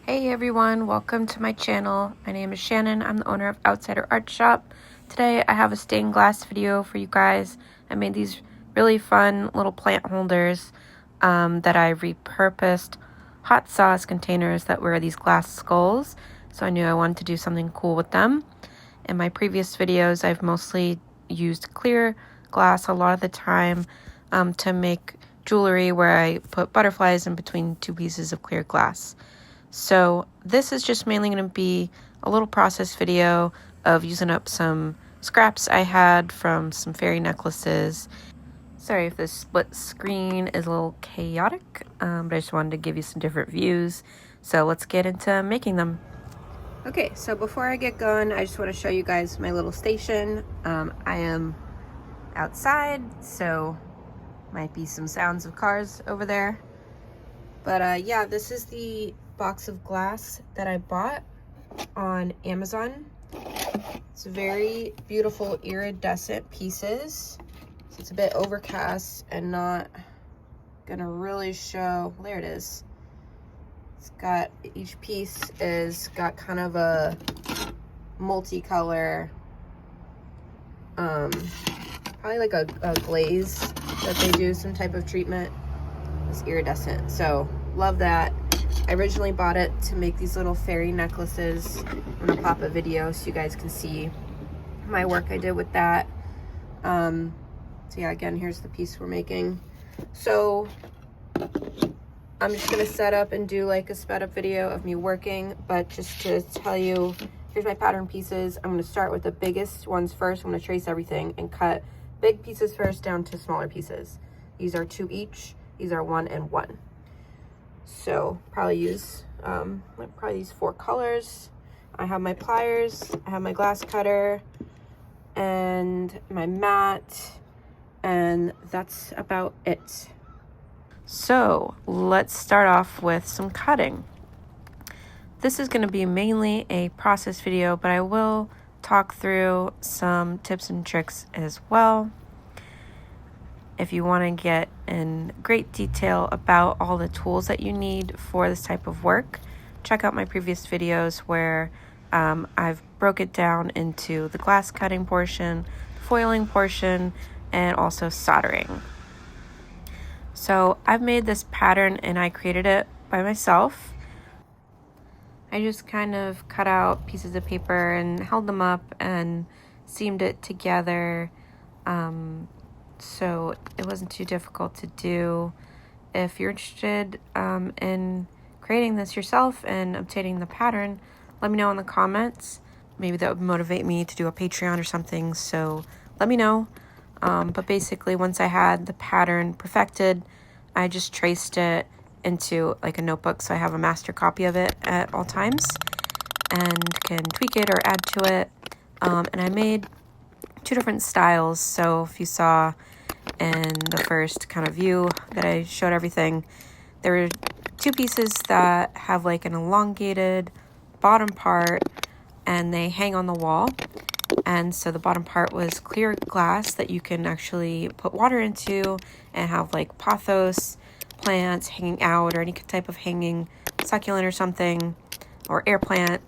Hey everyone, welcome to my channel. My name is Shannon. I'm the owner of Outsider Art Shop. Today I have a stained glass video for you guys. I made these really fun little plant holders that I repurposed hot sauce containers that were these glass skulls. So I knew I wanted to do something cool with them. In my previous videos, I've mostly used clear glass a lot of the time to make jewelry where I put butterflies in between two pieces of clear glass. So this is just mainly going to be a little process video of using up some scraps I had from some fairy necklaces. Sorry if this split screen is a little chaotic, but I just wanted to give you some different views. So let's get into making them. Okay, so before I get going, I just want to show you guys my little station. I am outside, so might be some sounds of cars over there. But yeah, this is the box of glass that I bought on Amazon. It's very beautiful iridescent pieces. So it's a bit overcast and not gonna really show. There it is. It's got, each piece is got kind of a multicolor, probably like a glaze that they do, some type of treatment. It's iridescent, so love that. I originally bought it to make these little fairy necklaces. I'm gonna pop a video so you guys can see my work I did with that. So yeah, again, here's the piece we're making. So I'm just gonna set up and do like a sped up video of me working, but just to tell you, here's my pattern pieces. I'm gonna start with the biggest ones first. I'm gonna trace everything and cut big pieces first down to smaller pieces. These are 2 each. These are 1 and 1. So probably use these 4 colors. I have my pliers, I have my glass cutter, and my mat, and that's about it. So let's start off with some cutting. This is going to be mainly a process video, but I will talk through some tips and tricks as well. If you want to get in great detail about all the tools that you need for this type of work, check out my previous videos where I've broke it down into the glass cutting portion, foiling portion, and also soldering. So I've made this pattern and I created it by myself. I just kind of cut out pieces of paper and held them up and seamed it together. So it wasn't too difficult to do. If you're interested in creating this yourself and obtaining the pattern, let me know in the comments. Maybe that would motivate me to do a Patreon or something, so let me know. But basically, once I had the pattern perfected, I just traced it into like a notebook, so I have a master copy of it at all times and can tweak it or add to it. And I made 2 different styles, so if you saw in the first kind of view that I showed everything, there were 2 pieces that have like an elongated bottom part and they hang on the wall. And so the bottom part was clear glass that you can actually put water into and have like pothos plants hanging out or any type of hanging succulent or something, or air plant.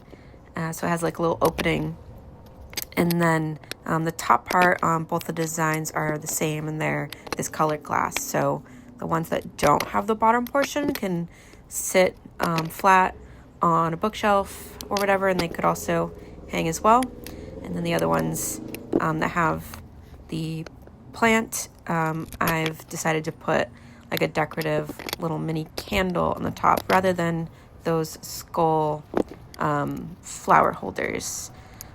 So it has like a little opening. And then the top part on both the designs are the same, and they're this colored glass. So the ones that don't have the bottom portion can sit flat on a bookshelf or whatever, and they could also hang as well. And then the other ones that have the plant, I've decided to put like a decorative little mini candle on the top rather than those skull flower holders.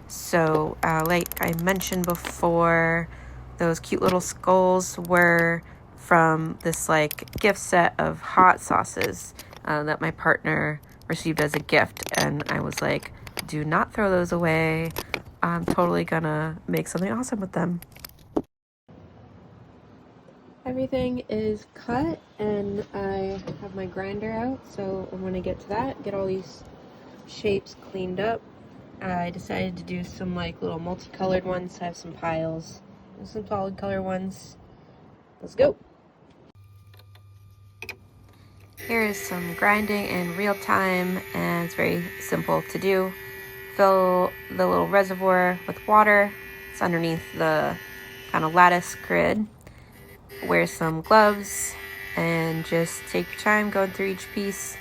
So like I mentioned before, those cute little skulls were from this like gift set of hot sauces that my partner received as a gift, and I was like, do not throw those away. I'm totally gonna make something awesome with them. Everything is cut and I have my grinder out, so I'm gonna get to that, get all these shapes cleaned up. I decided to do some like little multicolored ones. I have some piles and some solid color ones. Let's go. Here is some grinding in real time, and it's very simple to do. Fill the little reservoir with water. It's underneath the kind of lattice grid. Wear some gloves and just take your time going through each piece.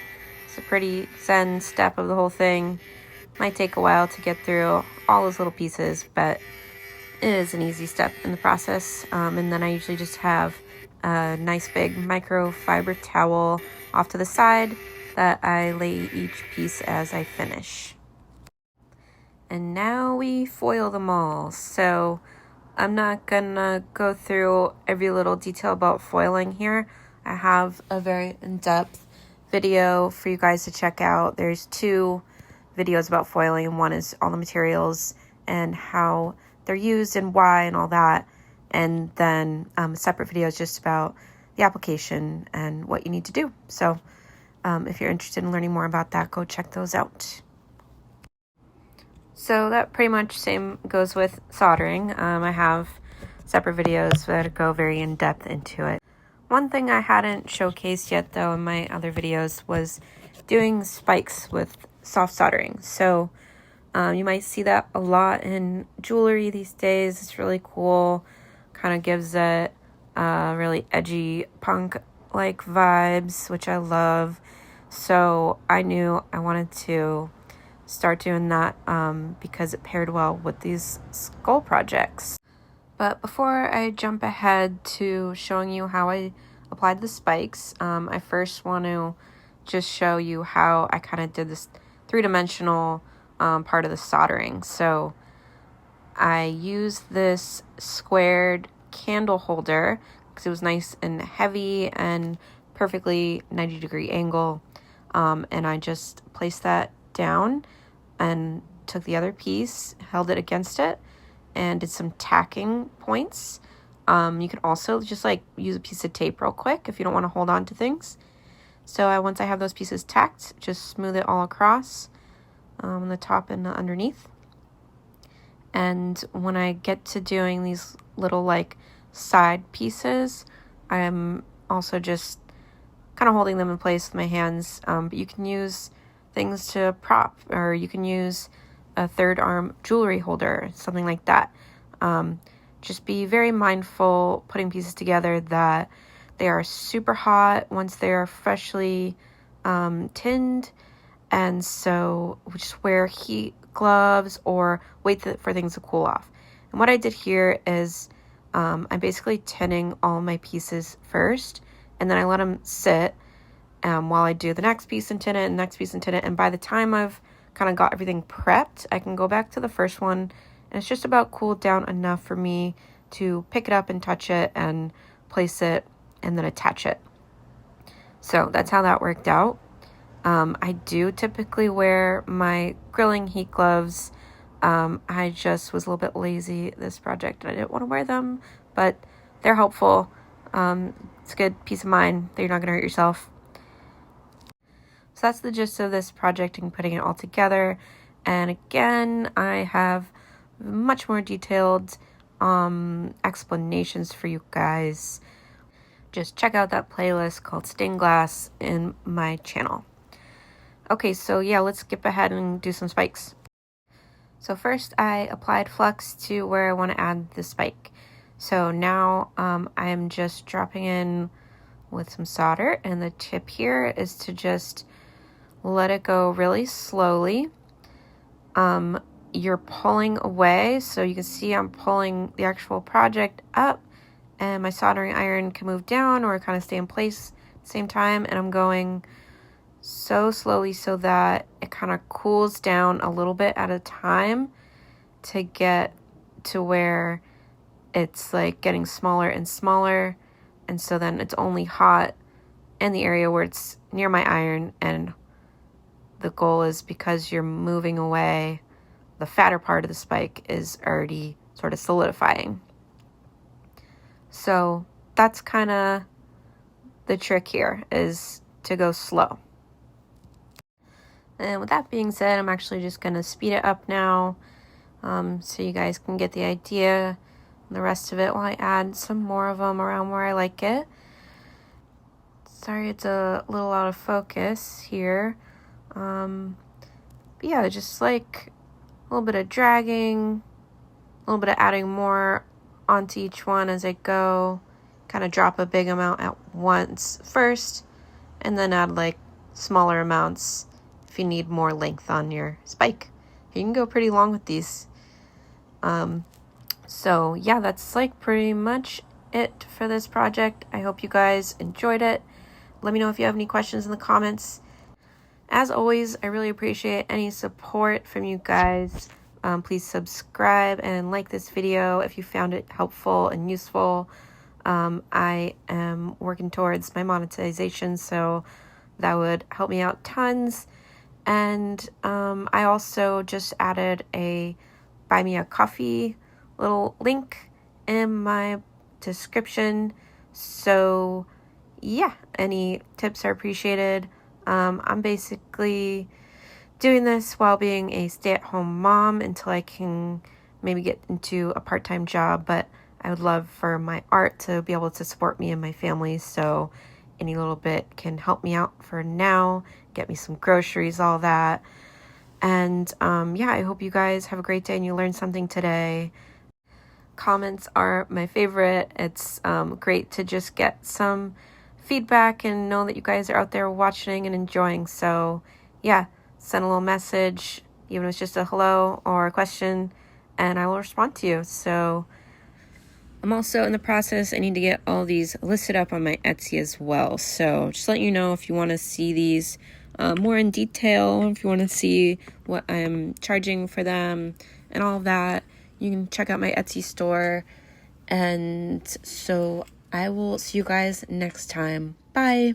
It's a pretty zen step of the whole thing. Might take a while to get through all those little pieces, but it is an easy step in the process. And then I usually just have a nice big microfiber towel off to the side that I lay each piece as I finish. And now we foil them all. So I'm not gonna go through every little detail about foiling here. I have a very in-depth video for you guys to check out. There's 2 videos about foiling, and one is all the materials and how they're used and why and all that. And then a separate video is just about the application and what you need to do. So if you're interested in learning more about that, go check those out. So that pretty much same goes with soldering. I have separate videos that go very in depth into it. One thing I hadn't showcased yet though in my other videos was doing spikes with soft soldering. So you might see that a lot in jewelry these days. It's really cool. Kind of gives it really edgy punk-like vibes, which I love. So I knew I wanted to start doing that because it paired well with these skull projects. But before I jump ahead to showing you how I applied the spikes, I first want to just show you how I kind of did this 3-dimensional part of the soldering. So I used this squared candle holder because it was nice and heavy and perfectly 90-degree angle. And I just placed that down and took the other piece, held it against it, and did some tacking points. You can also just like use a piece of tape real quick if you don't want to hold on to things. So once I have those pieces tacked, just smooth it all across on the top and the underneath. And when I get to doing these little like side pieces, I'm also just kind of holding them in place with my hands. But you can use things to prop, or you can use a third arm jewelry holder, something like that. Just be very mindful putting pieces together that they are super hot once they are freshly tinned. And so just wear heat gloves or wait for things to cool off. And what I did here is I'm basically tinning all my pieces first, and then I let them sit while I do the next piece and tin it, and next piece and tin it. And by the time I've kind of got everything prepped, I can go back to the first one, and it's just about cooled down enough for me to pick it up and touch it and place it and then attach it. So that's how that worked out. I do typically wear my grilling heat gloves. I just was a little bit lazy this project and I didn't want to wear them, but they're helpful. It's a good peace of mind that you're not going to hurt yourself. So that's the gist of this project and putting it all together. And again, I have much more detailed explanations for you guys. Just check out that playlist called Stained Glass in my channel. Okay, so yeah, let's skip ahead and do some spikes. So first I applied flux to where I want to add the spike. So now I'm just dropping in with some solder, and the tip here is to just let it go really slowly. You're pulling away, so you can see I'm pulling the actual project up, and my soldering iron can move down or kind of stay in place at the same time, and I'm going so slowly so that it kind of cools down a little bit at a time to get to where it's like getting smaller and smaller, and so then it's only hot in the area where it's near my iron, and the goal is, because you're moving away, the fatter part of the spike is already sort of solidifying. So that's kind of the trick here, is to go slow. And with that being said, I'm actually just going to speed it up now so you guys can get the idea. And the rest of it, while I add some more of them around where I like it. Sorry, it's a little out of focus here. But yeah, just like a little bit of dragging, a little bit of adding more onto each one as I go. Kind of drop a big amount at once first, and then add like smaller amounts if you need more length on your spike. You can go pretty long with these. So yeah, that's like pretty much it for this project. I hope you guys enjoyed it. Let me know if you have any questions in the comments. As always, I really appreciate any support from you guys. Please subscribe and like this video if you found it helpful and useful. I am working towards my monetization, so that would help me out tons. And I also just added a buy me a coffee little link in my description. So yeah, any tips are appreciated. I'm basically doing this while being a stay-at-home mom until I can maybe get into a part-time job, but I would love for my art to be able to support me and my family, so any little bit can help me out for now, get me some groceries, all that. And yeah, I hope you guys have a great day and you learned something today. Comments are my favorite. It's great to just get some feedback and know that you guys are out there watching and enjoying. So yeah, send a little message, even if it's just a hello or a question, and I will respond to you. So I'm also in the process. I need to get all these listed up on my Etsy as well. So just let you know if you want to see these more in detail, if you want to see what I'm charging for them and all of that, you can check out my Etsy store. And so I will see you guys next time. Bye.